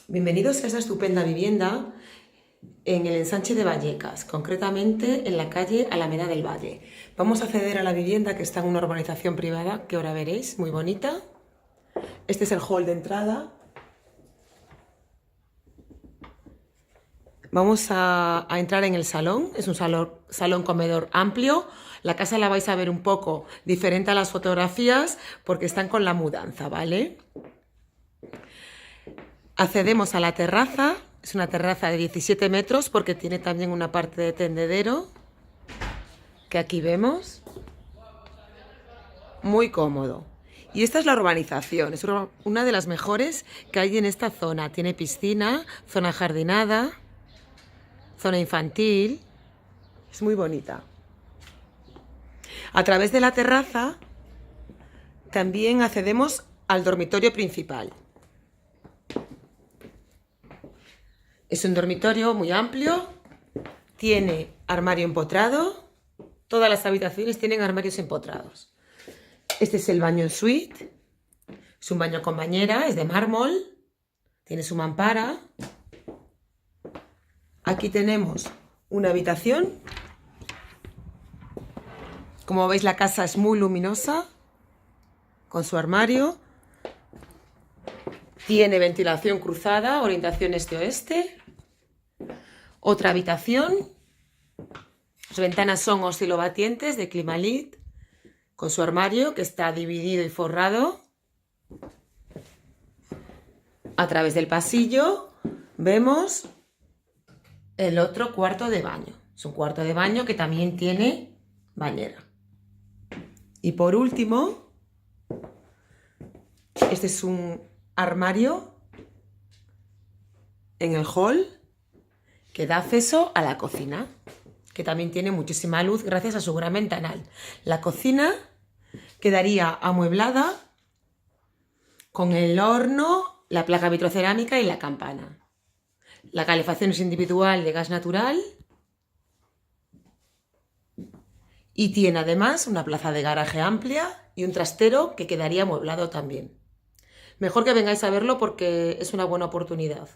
Bienvenidos a esta estupenda vivienda en el ensanche de Vallecas, concretamente en la calle Alameda del Valle. Vamos a acceder a la vivienda que está en una urbanización privada, que ahora veréis, muy bonita. Este es el hall de entrada. Vamos a entrar en el salón, es un salón comedor amplio. La casa la vais a ver un poco diferente a las fotografías porque están con la mudanza, ¿vale? Accedemos a la terraza, es una terraza de 17 metros porque tiene también una parte de tendedero, que aquí vemos. Muy cómodo. Y esta es la urbanización, es una de las mejores que hay en esta zona. Tiene piscina, zona jardinada, zona infantil, es muy bonita. A través de la terraza también accedemos al dormitorio principal. Es un dormitorio muy amplio, tiene armario empotrado, todas las habitaciones tienen armarios empotrados. Este es el baño en suite, es un baño con bañera, es de mármol, tiene su mampara. Aquí tenemos una habitación. Como veis, la casa es muy luminosa, con su armario. Tiene ventilación cruzada, orientación este-oeste. Otra habitación. Las ventanas son oscilobatientes de Climalit, con su armario que está dividido y forrado. A través del pasillo vemos el otro cuarto de baño. Es un cuarto de baño que también tiene bañera. Y por último, este es un armario en el hall que da acceso a la cocina, que también tiene muchísima luz gracias a su gran ventanal. La cocina quedaría amueblada con el horno, la placa vitrocerámica y la campana. La calefacción es individual de gas natural y tiene además una plaza de garaje amplia y un trastero que quedaría amueblado también. Mejor que vengáis a verlo porque es una buena oportunidad.